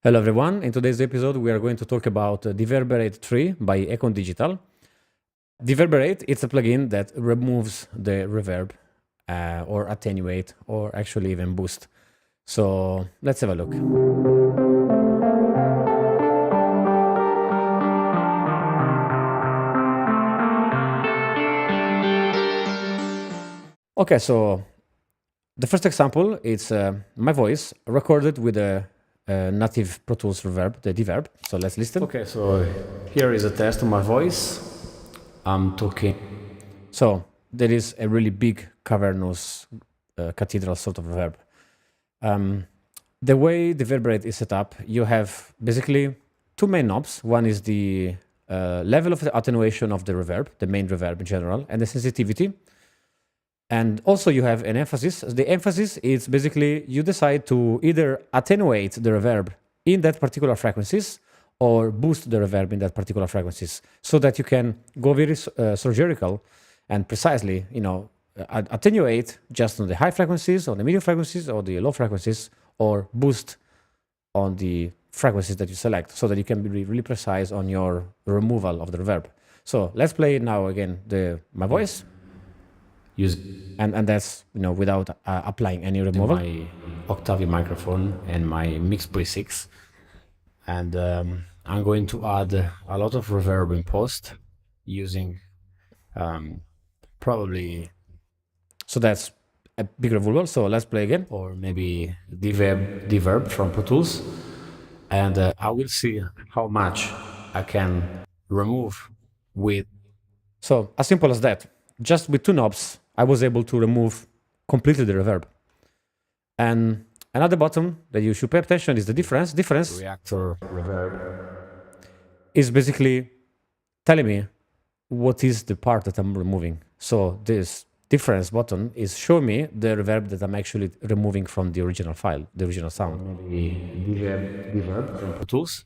Hello everyone, in today's episode we are going to talk about Deverberate 3 by Econ Digital. Deverberate, it's a plugin that removes the reverb or attenuate or actually even boost. So let's have a look. Okay, so the first example is my voice recorded with a native Pro Tools reverb, the Deverb. So let's listen. Okay, so here is a test of my voice. I'm talking. So there is a really big cavernous cathedral sort of reverb. The way the Deverberate is set up, you have basically two main knobs. One is the level of the attenuation of the reverb, the main reverb in general, and the sensitivity. And also you have an emphasis. The emphasis is basically you decide to either attenuate the reverb in that particular frequencies or boost the reverb in that particular frequencies so that you can go very surgical and precisely, attenuate just on the high frequencies, on the medium frequencies, or the low frequencies, or boost on the frequencies that you select so that you can be really precise on your removal of the reverb. So let's play now again my voice. And that's without applying any removal. My Octavia microphone and my Mix Pre6, and I'm going to add a lot of reverb in post using probably. So that's a big removal. So let's play again, or maybe Deverb from Pro Tools, and I will see how much I can remove with. So as simple as that, just with two knobs. I was able to remove completely the reverb. And another button that you should pay attention is the difference. Reactor reverb is basically telling me what is the part that I'm removing. So this difference button is showing me the reverb that I'm actually removing from the original file, the original sound. Maybe reverb from Pro Tools.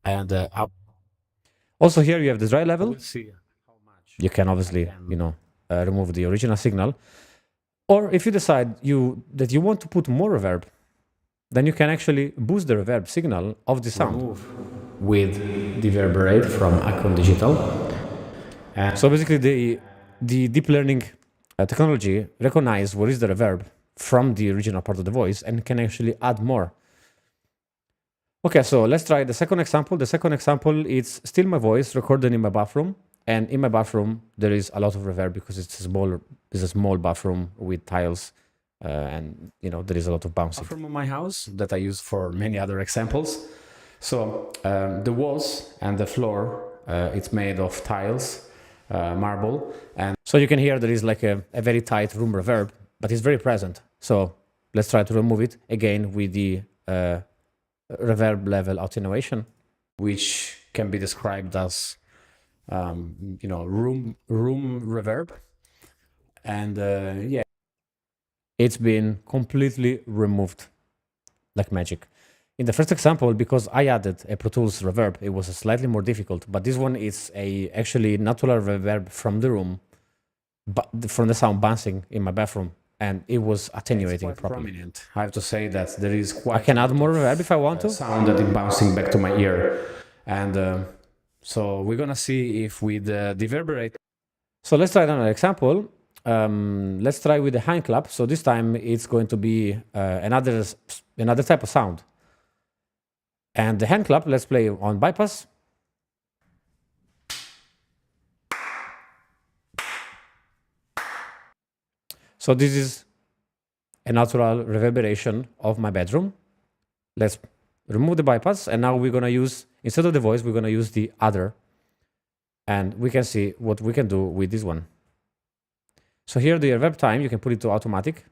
And also here you have the dry level. You can obviously, remove the original signal, or if you decide that you want to put more reverb, then you can actually boost the reverb signal of the sound with Deverberate from Econ Digital. And so basically the deep learning technology recognizes what is the reverb from the original part of the voice and can actually add more. Okay, so let's try the second example. The second example is still my voice recorded in my bathroom. And in my bathroom, there is a lot of reverb because it's a small bathroom with tiles, and there is a lot of bouncing. From my house that I use for many other examples. So the walls and the floor, it's made of tiles, marble, and so you can hear there is like a very tight room reverb, but it's very present. So let's try to remove it again with the reverb level attenuation, which can be described as room reverb, and yeah, it's been completely removed like magic. In the first example, because I added a Pro Tools reverb, it was slightly more difficult, but this one is actually natural reverb from the room, but from the sound bouncing in my bathroom, and it was attenuating properly. Prominent. I have to say that there is quite. I can add more reverb if I want to. Sound that is bouncing back to my ear, and so we're gonna see if with the Deverberate. So let's try another example. Let's try with the Handclap. So this time it's going to be another type of sound. And the Handclap, let's play on bypass. So this is a natural reverberation of my bedroom. Let's remove the bypass, and now we're gonna use, instead of the voice, we're gonna use the other, and we can see what we can do with this one. So here the reverb time, you can put it to automatic.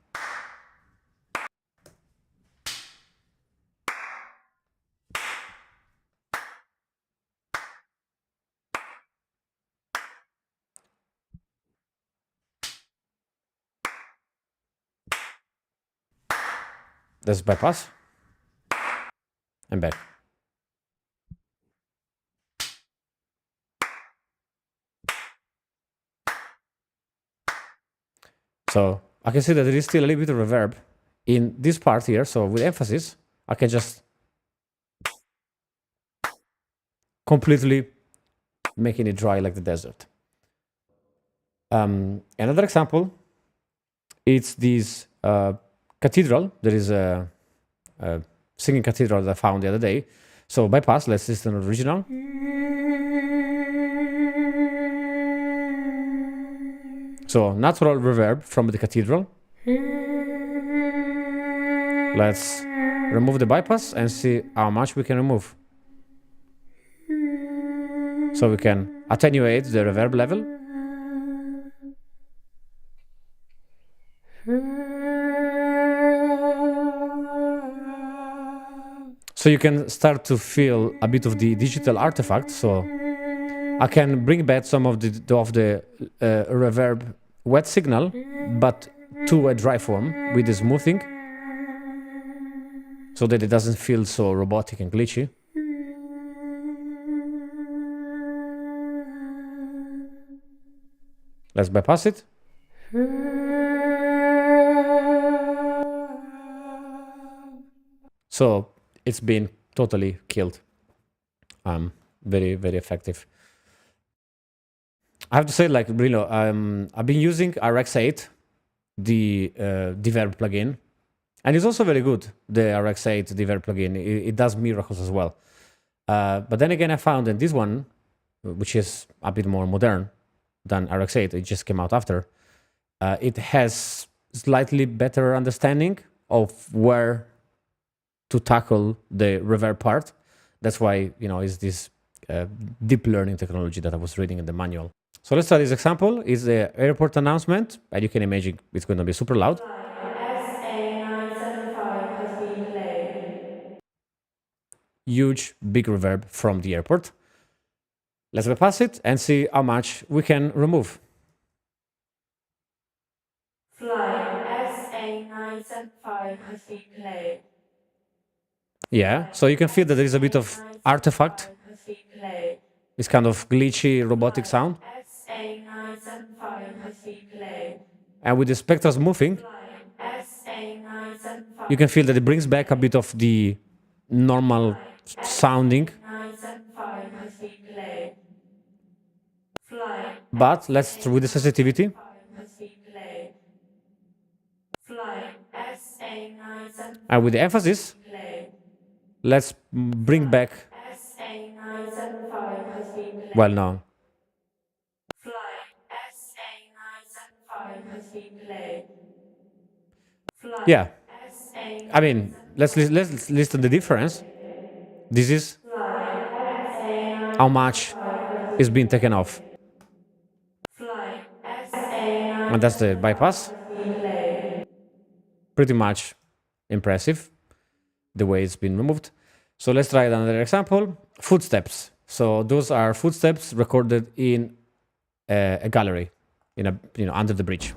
That's bypass, and back. So I can see that there is still a little bit of reverb in this part here. So with emphasis, I can just completely making it dry like the desert. Another example, it's this cathedral. There is a singing cathedral that I found the other day. So bypass, let's listen to the original. So natural reverb from the cathedral. Let's remove the bypass and see how much we can remove. So we can attenuate the reverb level. So you can start to feel a bit of the digital artifact. So I can bring back some of the reverb wet signal, but to a dry form with the smoothing, so that it doesn't feel so robotic and glitchy. Let's bypass it. So it's been totally killed. Very, very effective. I have to say, like, really, I've been using RX8, the Deverb plugin, and it's also very good, the RX8 Deverb plugin. It does miracles as well. But then again, I found that this one, which is a bit more modern than RX8, it just came out after, it has slightly better understanding of where to tackle the reverb part. That's why, it's this deep learning technology that I was reading in the manual. So let's try this example. It's the airport announcement, and you can imagine it's going to be super loud. SA975 has been delayed. Huge, big reverb from the airport. Let's bypass it and see how much we can remove. Flight SA975 has been delayed. Yeah, so you can feel that there is a bit of artifact. This kind of glitchy robotic sound. SA975 has been delayed. And with the spectra smoothing, SA975 you can feel that it brings back a bit of the normal sounding. 975 has been delayed. Flight But let's, with the sensitivity, has been delayed. Flight SA975 and with the emphasis, delayed. let's bring back, SA975 has been delayed. well, no. Flight SA975 has been delayed. Flight Yeah, SA975 I mean, let's listen the difference. This is how much is being taken off. Flight SA975 And that's the bypass. has been delayed. Pretty much impressive, the way it's been removed. So let's try another example. Footsteps. So those are footsteps recorded in a gallery, under the bridge.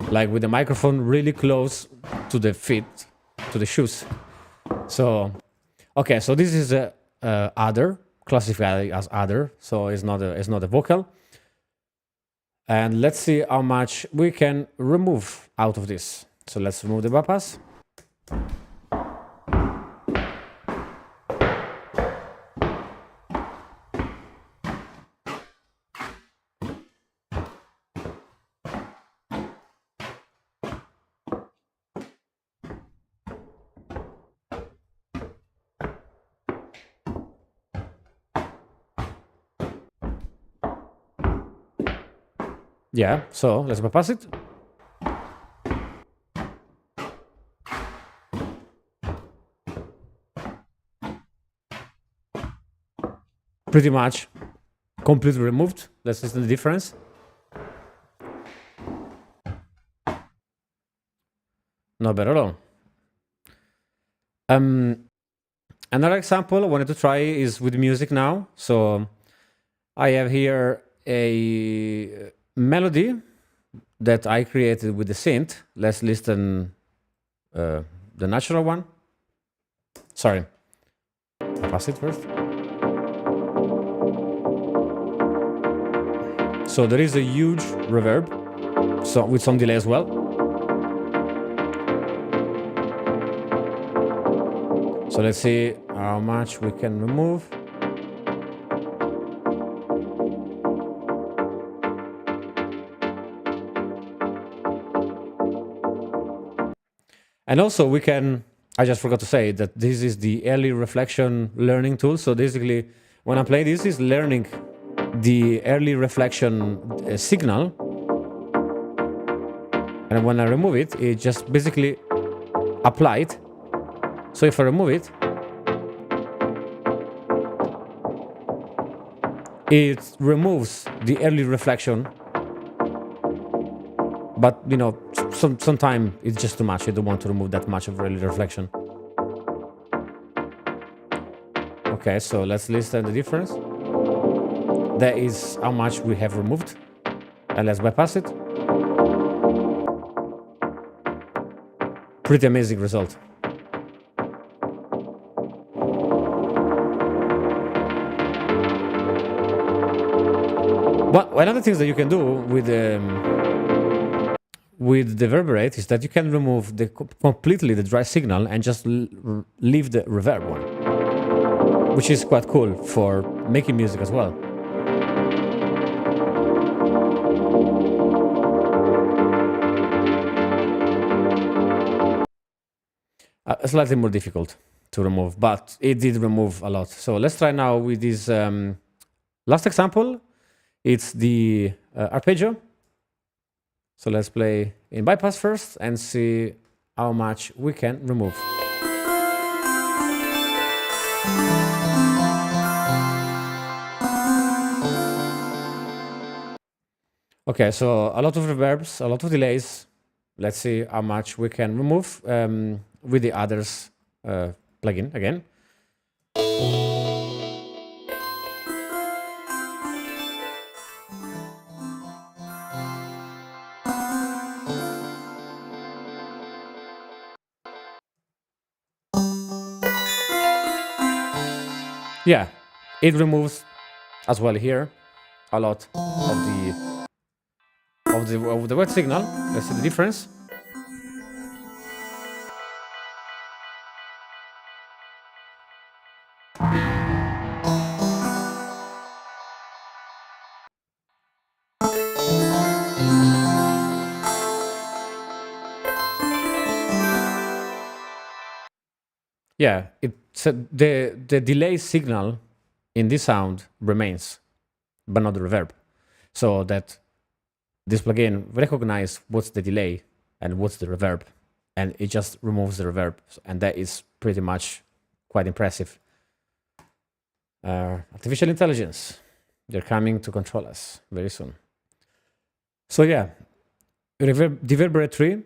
Like with the microphone really close to the feet, to the shoes. So, okay, so this is a other, classified as other, so it's not a vocal. And let's see how much we can remove out of this. So let's remove the bypass. Yeah, so let's bypass it. Pretty much completely removed. Let's listen to the difference. Not bad at all. Another example I wanted to try is with music now. So I have here a melody that I created with the synth. Let's listen the natural one. Sorry, I'll pass it first. So there is a huge reverb, so with some delay as well. So let's see how much we can remove. And also we can, I just forgot to say that this is the early reflection learning tool. So basically when I play this is learning the early reflection signal. And when I remove it, it just basically apply it. So if I remove it, it removes the early reflection. But, you know, sometimes it's just too much. I don't want to remove that much of early reflection. Okay, so let's listen the difference. That is how much we have removed. And let's bypass it. Pretty amazing result. Well, one of the things that you can do with Deverberate is that you can remove completely the dry signal and just leave the reverb one, which is quite cool for making music as well. Slightly more difficult to remove, but it did remove a lot. So let's try now with this last example. It's the arpeggio. So let's play in bypass first and see how much we can remove. Okay, so a lot of reverbs, a lot of delays. Let's see how much we can remove with the others plugin again. Yeah, it removes as well here a lot of the wet signal. Let's see the difference. Yeah, the delay signal in this sound remains, but not the reverb. So that this plugin recognizes what's the delay and what's the reverb, and it just removes the reverb, and that is pretty much quite impressive. Artificial intelligence, they're coming to control us very soon. So yeah, Deverberate 3,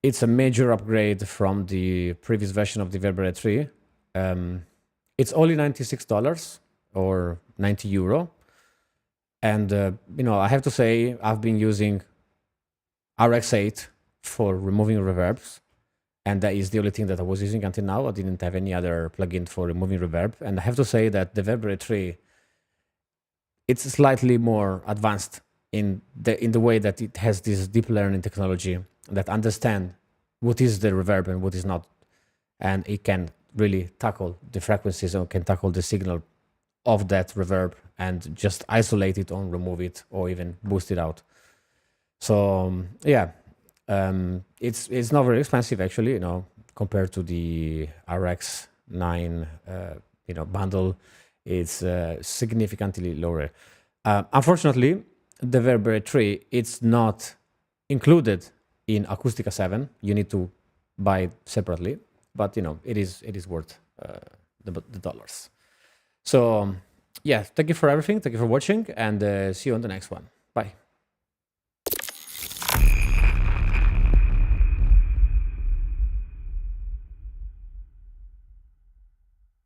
it's a major upgrade from the previous version of Deverberate 3. It's only $96 or 90 euro. And, you know, I have to say, I've been using RX8 for removing reverbs. And that is the only thing that I was using until now. I didn't have any other plugin for removing reverb. And I have to say that Deverberate 3, it's slightly more advanced in the way that it has this deep learning technology that understand what is the reverb and what is not. And it can really tackle the frequencies or can tackle the signal of that reverb and just isolate it or remove it or even boost it out. So yeah, it's not very expensive actually, you know, compared to the RX9 bundle. It's significantly lower. Unfortunately, the Deverberate 3, it's not included in Acoustica 7. You need to buy it separately, but you know, it is worth the dollars. So yeah, thank you for everything. Thank you for watching, and see you on the next one. Bye.